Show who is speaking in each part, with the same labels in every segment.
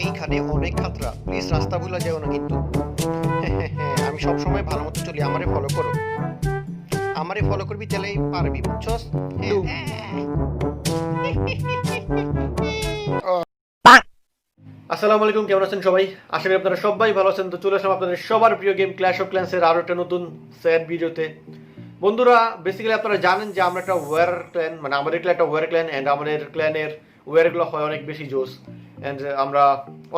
Speaker 1: এইখানে অনেক খাতরা, প্লিজ রাস্তা ভুলে যেও না কিন্তু। আমি সব সময় ভালো মতো চলি, আমারে ফলো করো। আমারে ফলো করবি তাহলেই পারবি, বুঝছস?
Speaker 2: আসসালামু আলাইকুম, কেমন আছেন সবাই? আশা করি আপনারা সবাই ভালো আছেন। তো চলে আসলাম আপনাদের সবার প্রিয় গেম ক্ল্যাশ অফ ক্ল্যান্সের আরো একটা নতুন স্যাড ভিডিওতে। বন্ধুরা, বেসিক্যালি আপনারা জানেন যে আমরা একটা ওয়ার ক্ল্যান, মানে আমাদের ক্ল্যান একটা ওয়ার ক্ল্যান, অ্যান্ড আমাদের ক্ল্যানের ওয়ারগুলো হয় অনেক বেশি জোস, অ্যান্ড আমরা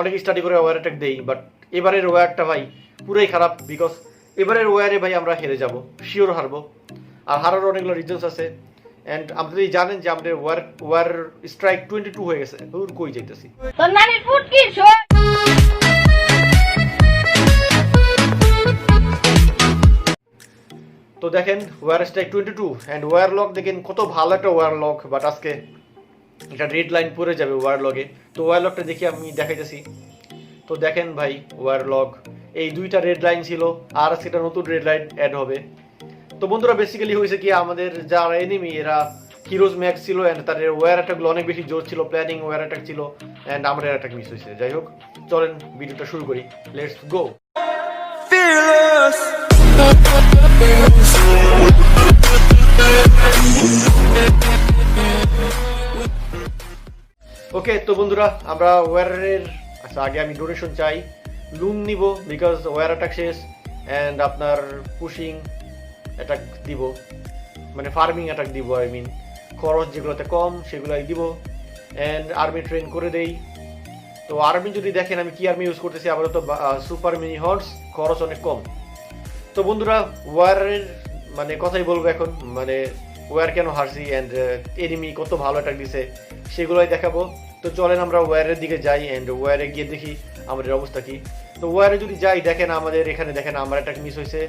Speaker 2: অনেক স্টাডি করে ওয়ার অ্যাটাক দেই। বাট এবারের ওয়ারটা ভাই পুরাই খারাপ, বিকজ এবারের ওয়ারে ভাই আমরা হেরে যাব, শিওর হারবো। আর হারার অনেকগুলো রিজনস আছে, অ্যান্ড আপনারা জানেন যে আমাদের ওয়ার স্ট্রাইক 22 হয়ে গেছে। কই যাইতেছি তো দেখেন war strike 22 and war lock দেখেন কত ভালো একটা ওয়ার লক। বাট আজকে এটা রেড লাইন পড়ে যাবে ওয়ার লগে। তো ওয়ার লকটা দেখি আমি দেখাইতেছি। তো দেখেন ভাই ওয়ার লক এই দুইটা রেড লাইন ছিল, আর আজকে একটা নতুন রেড লাইন অ্যাড হবে। তো বন্ধুরা বেসিক্যালি হয়েছে কি, আমাদের যারা এনিমি এরা হিরোজ ম্যাক্স ছিল, অ্যান্ড তাদের ওয়ার অ্যাটাকগুলো অনেক বেশি জোর ছিল, প্ল্যানিং ওয়ার অ্যাটাক ছিল, অ্যান্ড আমার অ্যাটাক মিস হয়েছে। যাই হোক, চলেন ভিডিওটা শুরু করি, লেটস গো। ওকে, তো বন্ধুরা আমরা ওয়ারের আগে আমি ডোনেশন চাই, লুন নিব, বিকজ ওয়ার অ্যাটাক শেষ, অ্যান্ড আপনার পুশিং অ্যাটাক দিব, মানে ফার্মিং অ্যাটাক দিব, আই মিন খরচ যেগুলোতে কম সেগুলোই দিব, অ্যান্ড আর্মি ট্রেন করে দেই। তো আর্মি যদি দেখেন আমি কি আর্মি ইউজ করতেছি, আপাতত সুপার মিনি হর্স, খরচ অনেক কম। তো বন্ধুরা ওয়ারের মানে কথাই বলবো এখন, মানে ওয়ার কেন হারছি অ্যান্ড এনিমি কত ভালো অ্যাটাক দিছে সেগুলোই দেখাবো। তো চলেন আমরা ওয়ারের দিকে যাই, অ্যান্ড ওয়ারে গিয়ে দেখি আমাদের অবস্থা কি। তো ওয়ারে যদি যাই, দেখেন আমাদের এখানে দেখেন আমার অ্যাটাক মিস হয়েছে,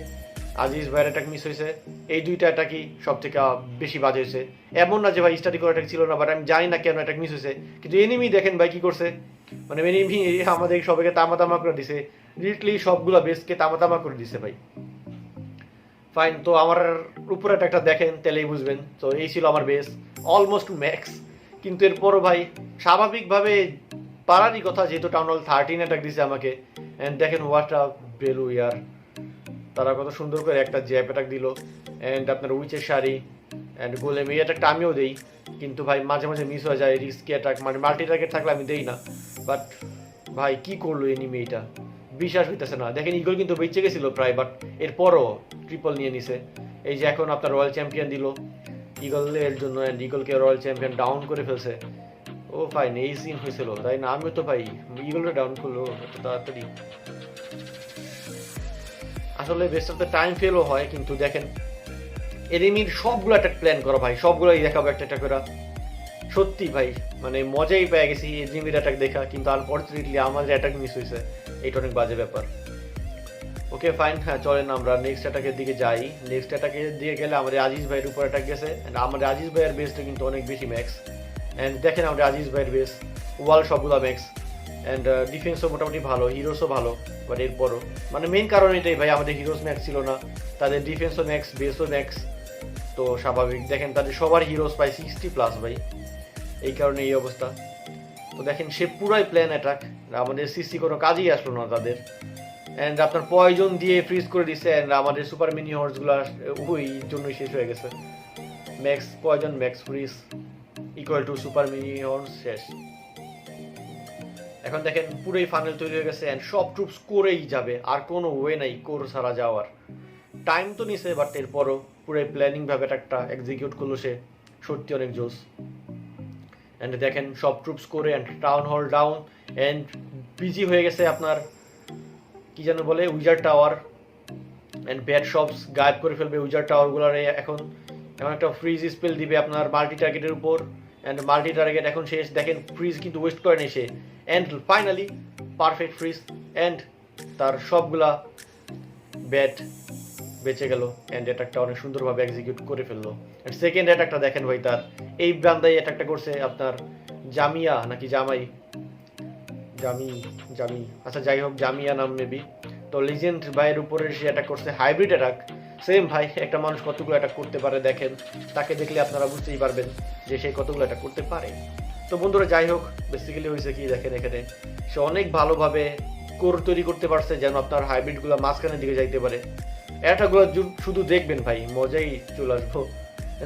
Speaker 2: আজিজ ভাইয়ের অ্যাটাক মিস হয়েছে। এই দুইটা অ্যাটাকই সব থেকে বেশি বাজে হয়েছে। এমন না যে ভাই স্টাডি করে অ্যাটাক ছিল না, বাট আমি জানি না কেন অ্যাটাক মিস হয়েছে। কিন্তু এনিমি দেখেন ভাই কি করছে, মানে এনিমি আমাদের সবাইকে তামা করে দিছে, লিটলি সবগুলা বেসকে তামা করে দিছে ভাই। ফাইন, তো আমার উপরে একটা দেখেন তাহলেই বুঝবেন। তো এই ছিল আমার বেস, অলমোস্ট ম্যাক্স। কিন্তু এরপরও ভাই স্বাভাবিকভাবে পারারই কথা, যেহেতু টাউন হল 13 অ্যাটাক দিছে আমাকে। অ্যান্ড দেখেন হোয়াটটা বেলু ইয়ার, তারা কত সুন্দর করে একটা জ্যাপ অ্যাটাক দিল, অ্যান্ড আপনার উইচের শাড়ি অ্যান্ড গোলেম এই অ্যাটাকটা আমিও দেই, কিন্তু ভাই মাঝে মাঝে মিস হয়ে যায়। রিস্কি অ্যাটাক মানে মাল্টি টার্গেট থাকলে আমি দেই না। বাট ভাই কি করলো এনিমি, এটা বিশ্বাস হইতেছে না। দেখেন ইগল কিন্তু বেঁচে গেছিল প্রায়, বাট এরপরও ট্রিপল নিয়ে নিছে। এই যে এখন আপনার রয়্যাল চ্যাম্পিয়ন দিল ইগলের জন্য, অ্যান্ড ইগলকে রয়্যাল চ্যাম্পিয়ন ডাউন করে ফেলছে। ও ফাইন, এই সিন হয়েছিল তাই না? আমিও তো ভাই ইগলটা ডাউন করলো এত তাড়াতাড়ি। আসলে বেস্ট অফ দ্য টাইম ফেলও হয়, কিন্তু দেখেন এনিমির সবগুলো একটা প্ল্যান করা ভাই, সবগুলোই দেখাবো একটা একটা করে। সত্যি ভাই মানে মজাই পেয়ে গেছি এনিমির অ্যাটাক দেখা, কিন্তু আনফর্চুনেটলি আমাদের অ্যাটাক মিস হয়েছে, এটা অনেক বাজে ব্যাপার। ওকে ফাইন, হ্যাঁ চলেন আমরা নেক্সট অ্যাটাকের দিকে যাই। নেক্সট অ্যাটাকের দিকে গেলে আমাদের আজিজ ভাইয়ের উপর অ্যাটাক গেছে, অ্যান্ড আমাদের আজিজ ভাইয়ের বেসটা কিন্তু অনেক বেশি ম্যাক্স। অ্যান্ড দেখেন আমাদের আজিজ ভাইয়ের বেস ওয়াল সবগুলো ম্যাক্স, অ্যান্ড ডিফেন্সও মোটামুটি ভালো, হিরোসও ভালো। বাট এরপরও মানে মেন কারণ এটাই ভাই, আমাদের হিরোস ম্যাক্স ছিল না, তাদের ডিফেন্সও ম্যাক্স, বেসও ম্যাক্স। তো স্বাভাবিক দেখেন তাদের সবার হিরোস পাই 60+ ভাই, এই কারণে এই অবস্থা। তো দেখেন সে পুরাই প্ল্যান অ্যাটাক, আমাদের সিসি কোনো কাজই আসলো না তাদের। অ্যান্ড আপনার পয়জন দিয়ে ফ্রিজ করে দিচ্ছে, অ্যান্ড আমাদের সুপার মিনি হর্সগুলো ওই জন্যই শেষ হয়ে গেছে। Max poison max fridge equal to super mini horse শেষ। এখন দেখেন পুরোই ফানেল তৈরি হয়ে গেছে, অ্যান্ড সব ট্রুপস করেই যাবে, আর কোনো ওয়ে নাই কোর ছাড়া যাওয়ার। টাইম তো নিছে, বাট এরপরও পুরো প্ল্যানিং ভাবে একটা এক্সিকিউট করলো সে, সত্যি অনেক জোস। অ্যান্ড দেখেন সব ট্রুপস করে, and town hall down, and busy হয়ে গেছে আপনার কি যেন বলে উইজার টাওয়ার, অ্যান্ড ব্যাড শপস গায়েব করে ফেলবে উইজার টাওয়ারগুলোরে। এখন একটা ফ্রিজ স্পেল দিবে আপনার মাল্টি টার্গেটের উপর, অ্যান্ড মাল্টি টার্গেট এখন শেষ। দেখেন ফ্রিজ কিন্তু ওয়েস্ট করে নেই সে, and finally perfect fridge, and তার সবগুলা ব্যাট বেঁচে গেল, অ্যান্ড অ্যাটাকটা অনেক সুন্দরভাবে এক্সিকিউট করে ফেললো। অ্যান্ড সেকেন্ড অ্যাটাকটা দেখেন ভাই, তার এই বান্দাই অ্যাটাকটা করছে আপনার জামিয়া নাকি জামাই, জামি আচ্ছা যাই হোক জামিয়া নাম মেবি। তো লিজেন্ড ভাইয়ের উপরে সে অ্যাটাক করছে, হাইব্রিড অ্যাটাক। সেম ভাই, একটা মানুষ কতগুলো অ্যাটাক করতে পারে দেখেন, তাকে দেখলে আপনারা বুঝতেই পারবেন যে সে কতগুলো অ্যাটাক করতে পারে। তো বন্ধুরা যাই হোক, বেসিক্যালি হয়েছে কি দেখেন, এখানে সে অনেক ভালোভাবে কোর তৈরি করতে পারছে যেন আপনার হাইব্রিডগুলো মাঝখানের দিকে যাইতে পারে। অ্যাটাকগুলো শুধু দেখবেন ভাই, মজাই চলে আসবো।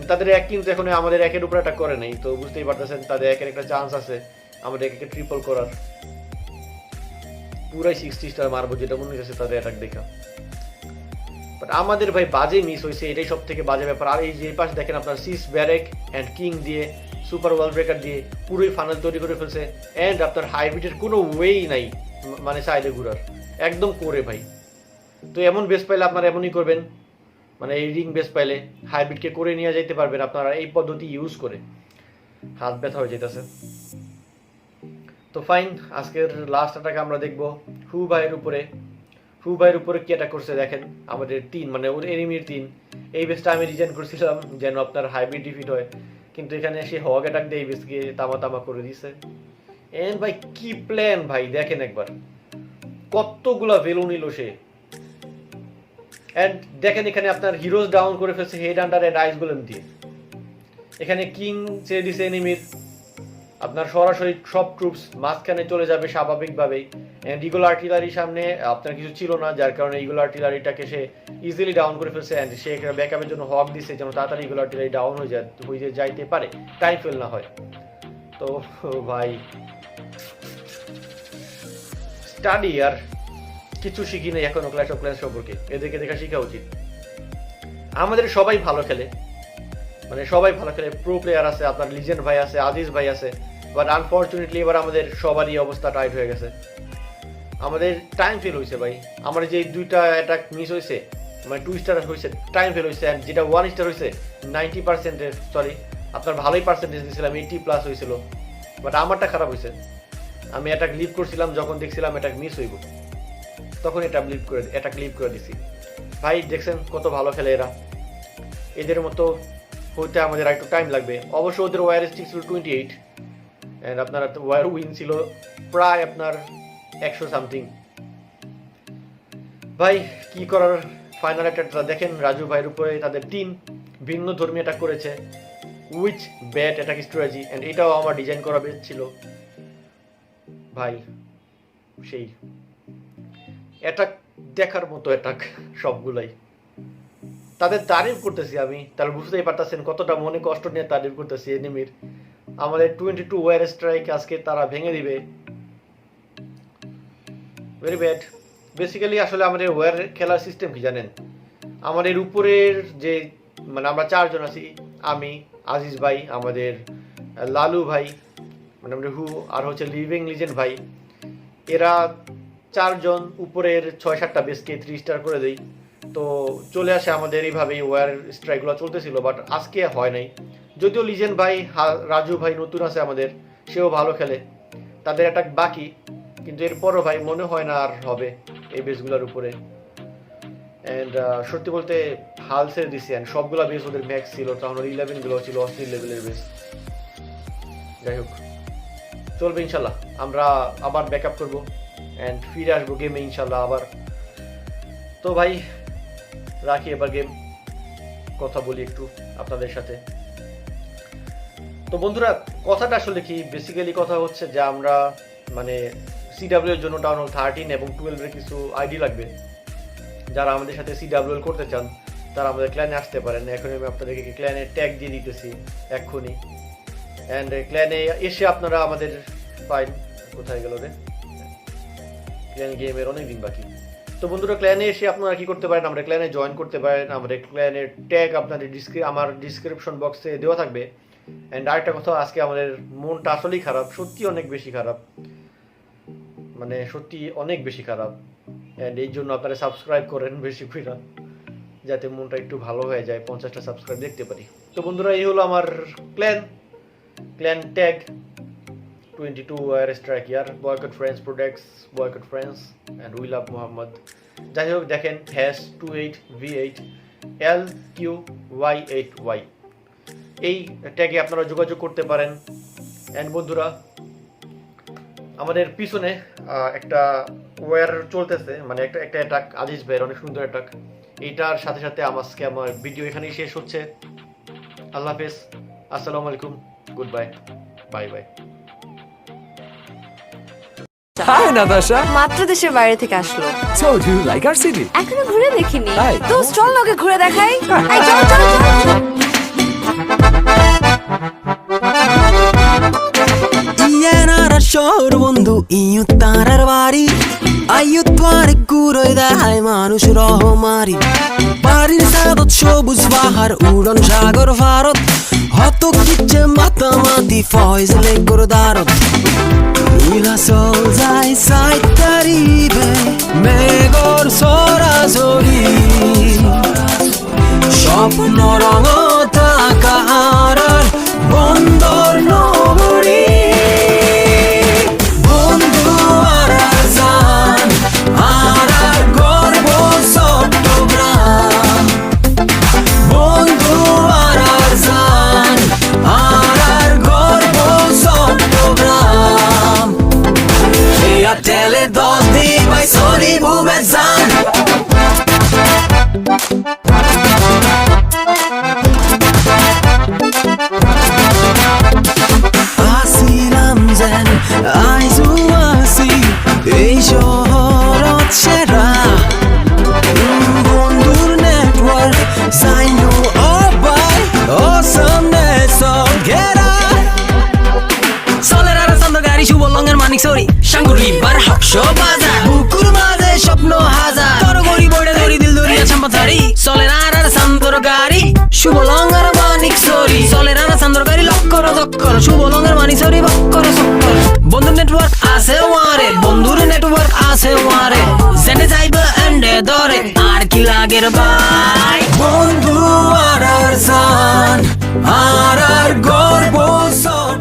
Speaker 2: তাদের এক কিন্তু এখন আমাদের একের উপর অ্যাটাক করে নেই, তো বুঝতেই পারতেছেন তাদের একের একটা চান্স আছে আমাদের একে ট্রিপল করার। পুরাই 60 স্টার মারবো যেটা মনে হচ্ছে তাদের অ্যাটাক দেখা। বাট আমাদের ভাই বাজে মিস হয়েছে, এটাই সব থেকে বাজে ব্যাপার। আর এই যে পাশ দেখেন আপনার সিস ব্যারেক অ্যান্ড কিং দিয়ে সুপার ওয়াল ব্রেকার দিয়ে পুরোই ফানেল তৈরি করে ফেলছে। অ্যান্ড আপনার হাইব্রিডের কোনো ওয়েই নাই মানে সাইডে ঘুরার, একদম করে ভাই। তো এমন বেস পাইলে আপনারা এমনই করবেন, মানে এই রিং বেস পাইলে হাইব্রিডকে করে নিয়ে যেতে পারবেন আপনারা এই পদ্ধতি ইউজ করে। হাত ব্যথা হয়ে যেতেছে। তো ফাইন, আজকের লাস্ট অ্যাটাক আমরা দেখবো হু ভাইয়ের উপরে। হু ভাইয়ের উপরে কি অ্যাটাক করছে দেখেন, আমাদের 3 মানে ওর এনিমির 3। এই বেসটা আমি ডিজাইন করছিলাম যেন আপনার হাইব্রিড ডিফিট হয়, কিন্তু এখানে সে হগ অ্যাটাক দিয়ে এই বেসকে তামা করে দিছে। এন্ড ভাই কি প্ল্যান ভাই, দেখেন একবার কতগুলা ভেলু নিল সে। এন্ড দেখেন এখানে আপনার হিরোজ ডাউন করে ফেলছে headhunter and ice golem দিয়ে। এখানে কিং ছেড়ে দিছে এনিমির, আপনার সরাসরি সব ট্রুপস মাঝখানে চলে যাবে স্বাভাবিকভাবেই। এন্ড ইগল আর্টিলারির সামনে আপনার কিছু ছিল না, যার কারণে ইগল আর্টিলারিটাকে সে ইজিলি ডাউন করে ফেলছে। এন্ড সে ব্যাকআপের জন্য হক দিছে যেন তাড়াতাড়ি ইগল আর্টিলারি ডাউন হয়ে যাইতে পারে, টাইম ফেল না হয়। তো ভাই স্টাডি আর কিছু শিখি নেই এখনো ক্ল্যাশ অফ ক্ল্যান্স সম্পর্কে, এদেরকে দেখা শেখা উচিত। আমাদের সবাই ভালো খেলে, মানে সবাই ভালো খেলে, প্রো প্লেয়ার আছে, আপনার লিজেন্ড ভাই আছে, আজিজ ভাই আছে। বাট আনফর্চুনেটলি এবার আমাদের সবারই অবস্থা টাইট হয়ে গেছে। আমাদের টাইম ফেল হয়েছে ভাই। আমার যে 2টা অ্যাটাক মিস হয়েছে, মানে 2 স্টার হয়েছে, টাইম ফেল হয়েছে। অ্যান্ড যেটা 1 স্টার হয়েছে 90%, সরি আপনার ভালোই পার্সেন্টেজ দিয়েছিলাম, 80+ হয়েছিল। বাট আমারটা খারাপ হয়েছে। আমি অ্যাটাক লিভ করছিলাম, যখন দেখছিলাম অ্যাটাক মিস হইব তখন অ্যাটাক লিভ করে দিছি। ভাই দেখছেন কত ভালো খেলে এরা, এদের মতো হইতে আমাদের একটু টাইম লাগবে। অবশ্য ওদের ওয়ার স্টিক ছিল 28 অ্যান্ড আপনার ওয়ার উইন ছিল প্রায় আপনার 100 সামথিং। ভাই কি করার, ফাইনাল অ্যাটাকটা দেখেন রাজু ভাইয়ের উপরে তাদের 3 ভিন্ন ধর্মী অ্যাটাক করেছে, which bad attack strategy. And এটাও আমার ডিজাইন করা বেশ ছিল ভাই। সেই অ্যাটাক দেখার মতো অ্যাটাক সবগুলাই। তাদের তারিফ করতেছি আমি, তাহলে বুঝতেই পারতেছেন কতটা মনে কষ্ট নিয়ে তারিফ করতেছি এনিমির। আমাদের 22 ওয়ার স্ট্রাইক আজকে তারা ভেঙে দিবে, ভেরি ব্যাড। বেসিক্যালি আসলে আমাদের ওয়ার খেলার সিস্টেম কি জানেন, আমাদের উপরের যে মানে আমরা 4 জন আছি, আমি, আজিজ ভাই, আমাদের লালু ভাই, মানে আমাদের হু, আর হচ্ছে লিভিং লিজেন্ড ভাই। এরা 4 জন উপরের 6-7টা বেসকে 3 স্টার করে দেই। তো চলে আসে আমাদের এইভাবেই ওয়ার স্ট্রাইকগুলো চলতেছিল। বাট আজকে হয় নাই, যদিও লিজেন্ড ভাই, রাজু ভাই নতুন আছে আমাদের, সেও ভালো খেলে, তাদের অ্যাটাক বাকি। কিন্তু এরপরও ভাই মনে হয় না আর হবে এই বেসগুলোর উপরে। অ্যান্ড সত্যি বলতে হাল ছেড়ে দিছি। অ্যান্ড সবগুলো বেস ওদের ম্যাক্স ছিল, তখন 11গুলো ছিল অস্থির লেভেলের বেস। যাই হোক চলবে ইনশাল্লাহ, আমরা আবার ব্যাকআপ করবো অ্যান্ড ফিরে আসবো গেমে ইনশাল্লাহ আবার। তো ভাই রাখি এবার গেম, কথা বলি একটু আপনাদের সাথে। তো বন্ধুরা কথাটা আসলে কি, বেসিক্যালি কথা হচ্ছে যে আমরা মানে সিডাব্লিউ এর জন্য টাউন হল 13 এবং 12 এর কিছু আইডি লাগবে। যারা আমাদের সাথে সিডাব্লিউ করতে চান তারা আমাদের ক্ল্যানে আসতে পারেন। এখন আমি আপনাদেরকে ক্ল্যানে ট্যাগ দিয়ে দিতেছি এক্ষুনি। অ্যান্ড ক্ল্যানে এসে আপনারা আমাদের ফাইন, কোথায় গেল রে ক্ল্যান, গেমের অনেক দিন বাকি। তো বন্ধুরা ক্ল্যানে এসে আপনারা কি করতে পারেন, আমরা ক্ল্যানে জয়েন করতে পারেন। আমাদের ক্ল্যানের ট্যাগ আপনাদের আমার ডিসক্রিপশন বক্সে দেওয়া থাকবে। অ্যান্ড আরেকটা কথা, আজকে আমাদের মনটা আসলেই খারাপ, সত্যি অনেক বেশি খারাপ, মানে সত্যি অনেক বেশি খারাপ। অ্যান্ড এই জন্য আপনারা সাবস্ক্রাইব করেন বেশি করে, যাতে মনটা একটু ভালো হয়ে যায়, 50টা সাবস্ক্রাইব দেখতে পারি। তো বন্ধুরা এই হলো আমার ক্ল্যান ট্যাগ 22 ওয়ার স্ট্রাইক ইয়ার, boycott France products, boycott France and we love Mohammad. যাই হোক দেখেন #28V8 LQY8Y এই ট্যাগে আপনারা যোগাযোগ করতে পারেন। অ্যান্ড বন্ধুরা আমাদের পিছনে একটা ওয়ার চলতেছে, মানে একটা অ্যাটাক, আজিজ ভাইয়ের অনেক সুন্দর অ্যাটাক। এইটার সাথে সাথে আজকে আমার ভিডিও এখানেই শেষ হচ্ছে। আল্লাহ হাফেজ, আসসালামু আলাইকুম, গুড বাই, বাই বাই।
Speaker 3: দোস্তটা
Speaker 4: Hi, Natasha.
Speaker 3: মাত্র দেশের বাইরে থেকে আসলো
Speaker 4: So, do you like our city?
Speaker 3: এখনো ঘুরে দেখিনি
Speaker 4: তাই?
Speaker 3: দোস্ত চল ওকে ঘুরে দেখাই এই, চল চল চল
Speaker 5: Ienara শহর বন্ধু ইয়ু তারার বাড়ি আয়ু তোয়ারে গুরোয় দেখায় মানুষ রহমারি বাড়ির সাদত সবুজ পাহাড় উড়ন সাগর ভারত হত কিচ্ছে মাতামাতি ফয়জলে করদারত নীলা চল যায় সাইড কারিবে মেঘর সরাসরি স্বপ্ন রঙত আকার বন্দর নগরী বন্ধু আর আজান আর গর্ব চট্টগ্রাম বন্ধু আর আজান আর গর্ব চট্টগ্রাম এয়ারটেলে 10 দিন বাই সরি বুমে যান আসিলাম যেন আইজু আসি এই শহরত সেরা বন্ধুর নেটওয়ার্ক সাইনু অবাই ও সামনে সব ঘেরা চলের আর চন্দ্র গাড়ি শুভ লঙ্গের মানিক সরি সাঙ্গুরি বার হাকশো বাজার বুকুর মাঝে স্বপ্ন হাজার তোর গড়ি বড়ে ধরি দিল ধরিয়া চাম্পাচারি চলের আর চন্দ্র গাড়ি শুভ লঙ্গের মানিক সরি চলের আর চন্দ্র গাড়ি লক্কর দক্কর শুভ লঙ্গের মানিক সরি বক্কর সক্কর বন্ধুর নেটওয়ার্ক আছে ওয়ারে বন্ধুর নেটওয়ার্ক আছে ওয়ারে জেনে যাইবে এন্ডে ধরে আর কি লাগের ভাই বন্ধু আর সান আর গর্ব সব